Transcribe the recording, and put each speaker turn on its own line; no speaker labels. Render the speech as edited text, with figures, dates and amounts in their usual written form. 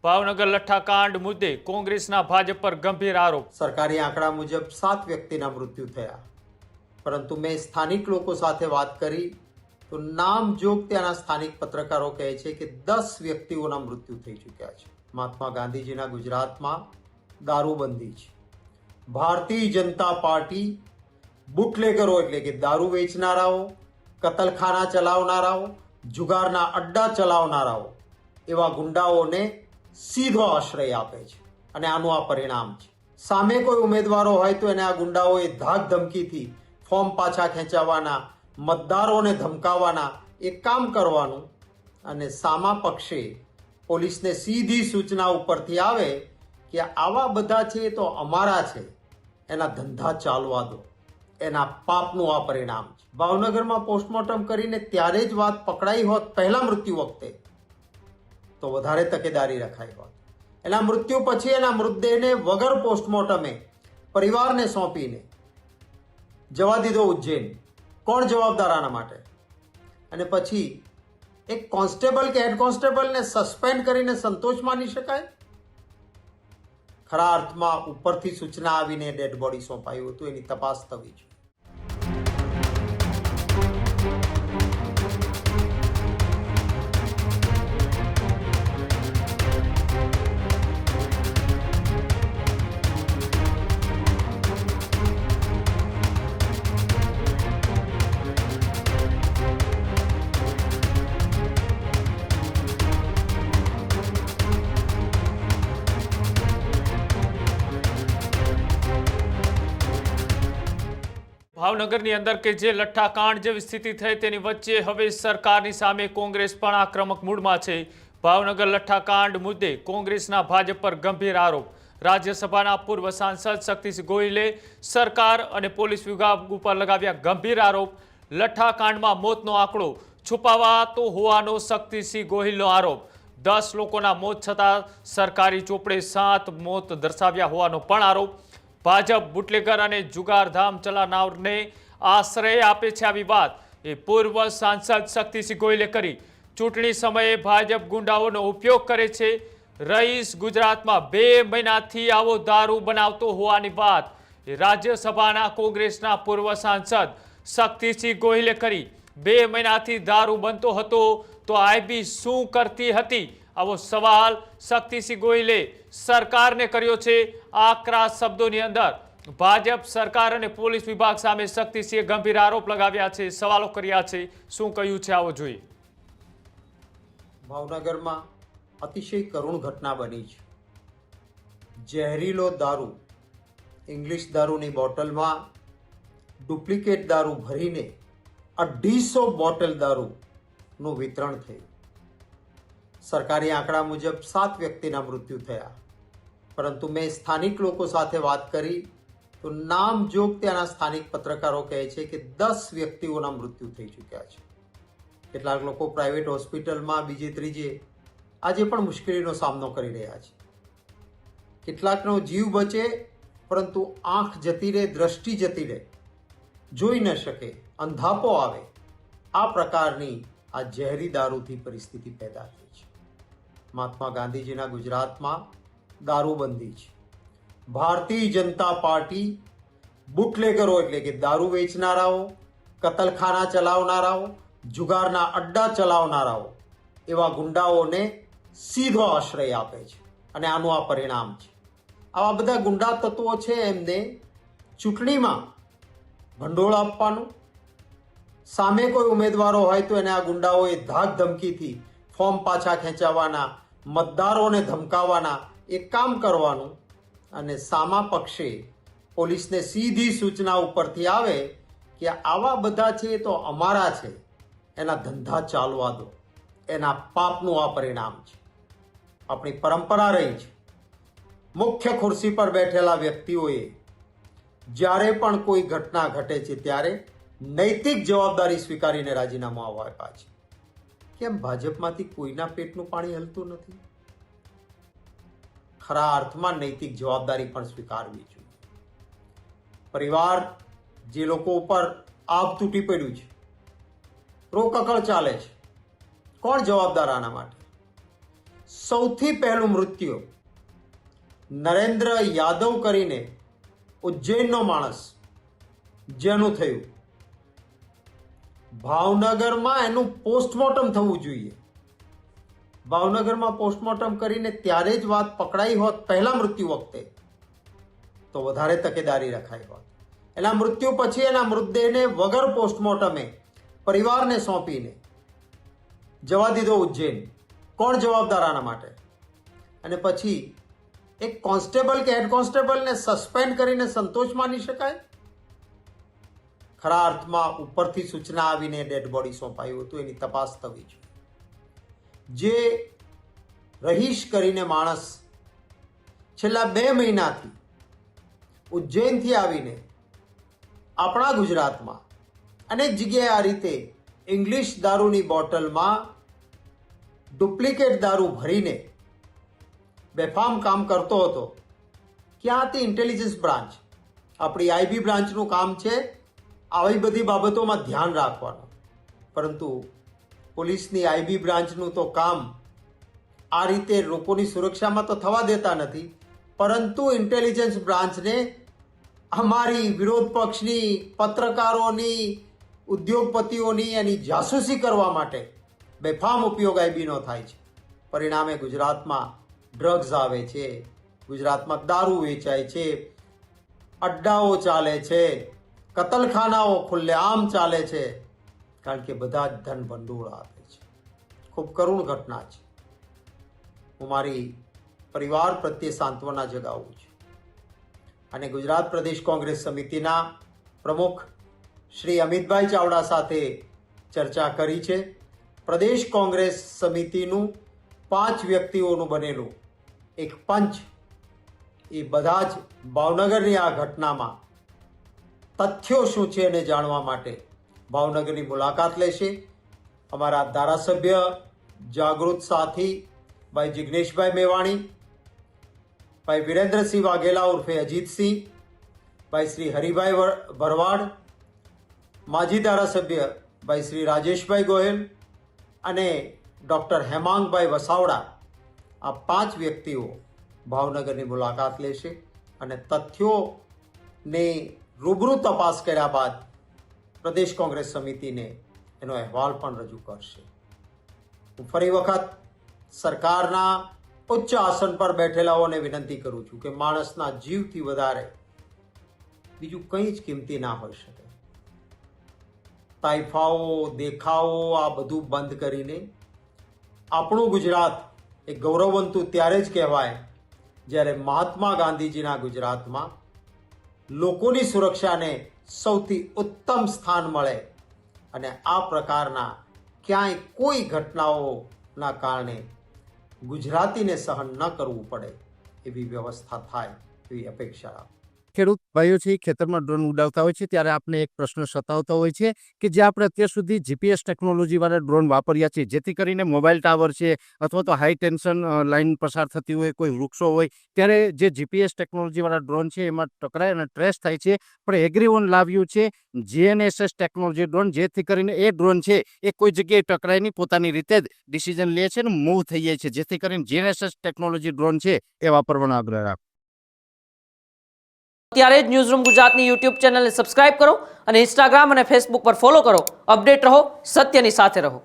ભાવનગર લઠ્ઠાકાંડ મુદ્દે કોંગ્રેસના ભાજપ પર ગંભીર આરોપ।
સરકારી આંકડા મુજબ 7 વ્યક્તિના મૃત્યુ થયા, પરંતુ મેં સ્થાનિક લોકો સાથે વાત કરી તો નામજોગ ત્યાંના સ્થાનિક પત્રકારો કહે છે કે 10 વ્યક્તિઓના મૃત્યુ થઈ ચૂક્યા છે। મહાત્મા ગાંધીજીના ગુજરાતમાં દારૂબંધી છે। ભારતીય જનતા પાર્ટી બુટલેગરો એટલે કે દારૂ વેચનારાઓ, કતલખાના ચલાવનારાઓ, જુગારના અડ્ડા ચલાવનારાઓ એવા ગુંડાઓને સીધો આશ્રય આપે છે અને આનું આ પરિણામ છે। સામે કોઈ ઉમેદવારો હોય તો એને આ ગુંડાઓએ ધાક ધમકીથી ફોર્મ પાછા ખેંચાવવાના, મતદારોને ધમકાવવાના એક કામ કરવાનું અને સામા પક્ષે પોલીસને સીધી સૂચના ઉપરથી આવે કે આવા બધા છે તો અમારા છે, એના ધંધા ચાલવા દો, એના પાપનું આ પરિણામ છે। ભાવનગરમાં પોસ્ટમોર્ટમ કરીને ત્યારે જ વાત પકડાઈ હોત પહેલા મૃત્યુ વખતે તો વધારે તકેદારી રખાઈ હોત। એના મૃત્યુ પછી એના મૃતદેહને વગર પોસ્ટમોર્ટમે પરિવારને સોંપીને જવા દીધો ઉજ્જૈન। કોણ જવાબદાર આના માટે? અને પછી એક કોન્સ્ટેબલ કે હેડ કોન્સ્ટેબલને સસ્પેન્ડ કરીને સંતોષ માની શકાય? ખરા અર્થમાં ઉપરથી સૂચના આવીને ડેડ બોડી સોંપાયું હતું, એની તપાસ થવી જોઈએ।
ભાવનગરની અંદર કે જે લઠ્ઠાકાંડ જેવી સ્થિતિ થઈ તેની વચ્ચે હવે સરકારની સામે કોંગ્રેસ પણ આક્રમક મૂડમાં છે। ભાવનગર લઠ્ઠાકાંડ મુદ્દે કોંગ્રેસના ભાજપ પર ગંભીર આરોપ। રાજ્યસભાના પૂર્વ સાંસદ શક્તિસિંહ ગોહિલે સરકાર અને પોલીસ વિભાગ ઉપર લગાવ્યા ગંભીર આરોપ। લઠ્ઠાકાંડમાં મોતનો આંકડો છુપાવાતો હોવાનો શક્તિસિંહ ગોહિલનો આરોપ। 10 લોકોના મોત છતાં સરકારી ચોપડે 7 મોત દર્શાવ્યા હોવાનો પણ આરોપ। ભાજપ બુટલેગર અને જુગારધામ ચલાવનારને આશ્રય આપે છે આવી વાત એ પૂર્વ સાંસદ શક્તિસિંહ ગોહિલે કરી। ચૂંટણી સમયે ભાજપ ગુંડાઓનો ઉપયોગ કરે છે। રઈસ ગુજરાતમાં 2 મહિનાથી આવો દારૂ બનાવતો હોવાની વાત એ રાજ્યસભાના કોંગ્રેસના પૂર્વ સાંસદ શક્તિસિંહ ગોહિલે કરી। 2 મહિનાથી દારૂ બનતો હતો તો આઈબી શું કરતી હતી? આવો સવાલ શક્તિસિંહ ગોહિલે સરકારને કર્યો છે। આકરા શબ્દોની અંદર ભાજપ સરકાર અને પોલીસ વિભાગ સામે શક્તિસિંહે ગંભીર આરોપ લગાવ્યા છે, સવાલો કર્યા છે। શું કહ્યું છે આવો જોઈએ।
ભાવનગરમાં અતિશય કરુણ ઘટના બની છે। ઝેરીલો દારૂ, ઇંગ્લિશ દારૂની બોટલમાં ડુપ્લિકેટ દારૂ ભરીને 250 બોટલ દારૂનું વિતરણ થયું। સરકારી આંકડા મુજબ 7 વ્યક્તિના મૃત્યુ થયા, પરંતુ મેં સ્થાનિક લોકો સાથે વાત કરી તો નામજોગ ત્યાંના સ્થાનિક પત્રકારો કહે છે કે 10 વ્યક્તિઓના મૃત્યુ થઈ ચૂક્યા છે। કેટલાક લોકો પ્રાઇવેટ હોસ્પિટલમાં, બીજે ત્રીજે આજે પણ મુશ્કેલીનો સામનો કરી રહ્યા છે। કેટલાકનો જીવ બચે પરંતુ આંખ જતી રહે, દ્રષ્ટિ જતી રહે, જોઈ ન શકે, અંધાપો આવે, આ પ્રકારની આ ઝેરી દારૂથી પરિસ્થિતિ પેદા થઈ છે। મહાત્મા ગાંધીજીના ગુજરાતમાં દારૂબંધી છે। ભારતીય જનતા પાર્ટી બુટલેગરો એટલે કે દારૂ વેચનારાઓ, કતલખાના ચલાવનારાઓ, જુગારના અડ્ડા ચલાવનારાઓ એવા ગુંડાઓને સીધો આશ્રય આપે છે અને આનું આ પરિણામ છે। આવા બધા ગુંડા તત્વો છે એમને ચૂંટણીમાં ભંડોળ આપવાનું, સામે કોઈ ઉમેદવારો હોય તો એને આ ગુંડાઓએ ધાક ધમકીથી ફોર્મ પાછા ખેંચાવવાના, મતદારોને ધમકાવવાના એક કામ કરવાનું અને સામા પક્ષે પોલીસને સીધી સૂચના ઉપરથી આવે કે આવા બધા છે તો અમારા છે, એના ધંધા ચાલવા દો, એના પાપનું આ પરિણામ છે। આપણી પરંપરા રહી છે, મુખ્ય ખુરશી પર બેઠેલા વ્યક્તિઓએ જ્યારે પણ કોઈ ઘટના ઘટે છે ત્યારે નૈતિક જવાબદારી સ્વીકારીને રાજીનામું આપ્યા છે। કેમ ભાજપમાંથી કોઈના પેટનું પાણી હલતું નથી? ખરા અર્થમાં નૈતિક જવાબદારી પણ સ્વીકારવી જોઈએ। પરિવાર જે લોકો ઉપર આભ તૂટી પડ્યું છે, રોકકળ ચાલે છે, કોણ જવાબદાર આના માટે? સૌથી પહેલું મૃત્યુ નરેન્દ્ર યાદવ કરીને ઉજ્જૈનનો માણસ જેનું થયું, ભાવનગરમાં એનું પોસ્ટમોર્ટમ થવું જોઈએ. ભાવનગરમાં પોસ્ટમોર્ટમ કરીને ત્યારે જ વાત પકડાઈ હોત પહેલા મૃત્યુ વખતે તો વધારે તકેદારી રખાઈ હોત. એના મૃત્યુ પછી એના મૃતદેહને વગર પોસ્ટમોર્ટમે પરિવારને સોંપીને જવા દીધો ઉજ્જૈન. કોણ જવાબદાર આના માટે? અને પછી એક કોન્સ્ટેબલ કે હેડ કોન્સ્ટેબલને સસ્પેન્ડ કરીને સંતોષ માની શકાય? ખરા અર્થમાં ઉપરથી સૂચના આવીને ડેડ બોડી સોંપાયું હતું, એની તપાસ થવી જોઈએ. જે રહીશ કરીને માણસ છેલ્લા 2 મહિનાથી ઉજ્જૈનથી આવીને આપણા ગુજરાતમાં અનેક જગ્યાએ આ રીતે ઇંગ્લિશ દારૂની બોટલમાં ડુપ્લિકેટ દારૂ ભરીને બેફામ કામ કરતો હતો. ક્યાંથી ઇન્ટેલિજન્સ બ્રાન્ચ, આપણી આઈબી બ્રાન્ચનું કામ છે આવી બધી બાબતોમાં ધ્યાન રાખવાનું, પરંતુ પોલીસની આઈબી બ્રાન્ચનું તો કામ આ રીતે લોકોની સુરક્ષામાં તો થવા દેતા નથી, પરંતુ ઇન્ટેલિજન્સ બ્રાન્ચને અમારી વિરોધ પક્ષની, પત્રકારોની, ઉદ્યોગપતિઓની એની જાસૂસી કરવા માટે બેફામ ઉપયોગ આઈબીનો થાય છે. પરિણામે ગુજરાતમાં ડ્રગ્સ આવે છે, ગુજરાતમાં દારૂ વેચાય છે, અડ્ડાઓ ચાલે છે, કતલખાનાઓ ખુલ્લેઆમ ચાલે છે, કારણ કે બધા જ ધન ભંડોળ આપે છે. ખૂબ કરુણ ઘટના છે. હું મારી પરિવાર પ્રત્યે સાંત્વના જગાવું છું અને ગુજરાત પ્રદેશ કોંગ્રેસ સમિતિના પ્રમુખ શ્રી અમિતભાઈ ચાવડા સાથે ચર્ચા કરી છે. પ્રદેશ કોંગ્રેસ સમિતિનું 5 વ્યક્તિઓનું બનેલું એક પંચ એ બધા જ ભાવનગરની આ ઘટનામાં તથ્યો શું છે એને જાણવા માટે ભાવનગરની મુલાકાત લેશે. અમારા ધારાસભ્ય જાગૃત સાથી ભાઈ જિગ્નેશભાઈ મેવાણી, ભાઈ વિરેન્દ્રસિંહ વાઘેલા ઉર્ફે અજીતસિંહ, ભાઈ શ્રી હરિભાઈ ભરવાડ, માજી ધારાસભ્ય ભાઈ શ્રી રાજેશભાઈ ગોહિલ અને ડૉક્ટર હેમાંગભાઈ વસાવડા, આ 5 વ્યક્તિઓ ભાવનગરની મુલાકાત લેશે અને તથ્યોની રૂબરૂ તપાસ કર્યા બાદ પ્રદેશ કોંગ્રેસ સમિતિને એનો અહેવાલ પણ રજૂ કરશે. હું ફરી વખત સરકારના ઉચ્ચ આસન પર બેઠેલાઓને વિનંતી કરું છું કે માણસના જીવથી વધારે બીજું કંઈ જ કિંમતી ના હોઈ શકે. તાઇફાઓ, દેખાવો આ બધું બંધ કરીને આપણું ગુજરાત એ ગૌરવવંતું ત્યારે જ કહેવાય જ્યારે મહાત્મા ગાંધીજીના ગુજરાતમાં લોકોની સુરક્ષાને સૌથી ઉત્તમ સ્થાન મળે અને આ પ્રકારના ક્યાંય કોઈ ઘટનાઓના કારણે ગુજરાતીને સહન ન કરવું પડે એવી વ્યવસ્થા થાય એવી અપેક્ષા રાખું.
ખેડૂત ભાઈઓ છે ખેતરમાં ડ્રોન ઉડાવતા હોય છે ત્યારે આપણે એક પ્રશ્ન સતાવતો હોય છે કે જે આપણે અત્યાર સુધી જીપીએસ ટેકનોલોજીવાળા ડ્રોન વાપર્યા છે, જેથી કરીને મોબાઈલ ટાવર છે અથવા તો હાઈ ટેન્શન લાઇન પસાર થતી હોય, કોઈ વૃક્ષો હોય, ત્યારે જે જીપીએસ ટેકનોલોજીવાળા ડ્રોન છે એમાં ટકરાય અને ટ્રેસ થાય છે. પણ એગ્રીઓન લાવ્યું છે GNSS ટેકનોલોજી ડ્રોન, જેથી કરીને એ ડ્રોન છે એ કોઈ જગ્યાએ ટકરાય નહીં, પોતાની રીતે જ ડિસિઝન લે છે અને મૂવ થઈ જાય છે, જેથી કરીને GNSS ટેકનોલોજી ડ્રોન છે એ વાપરવાનો આગ્રહ રાખો.
અત્યારે જ ન્યૂઝરૂમ ગુજરાતની યુટ્યુબ ચેનલને સબસ્ક્રાઇબ કરો અને ઇન્સ્ટાગ્રામ અને ફેસબુક પર ફોલો કરો. અપડેટ રહો, સત્યની સાથે રહો.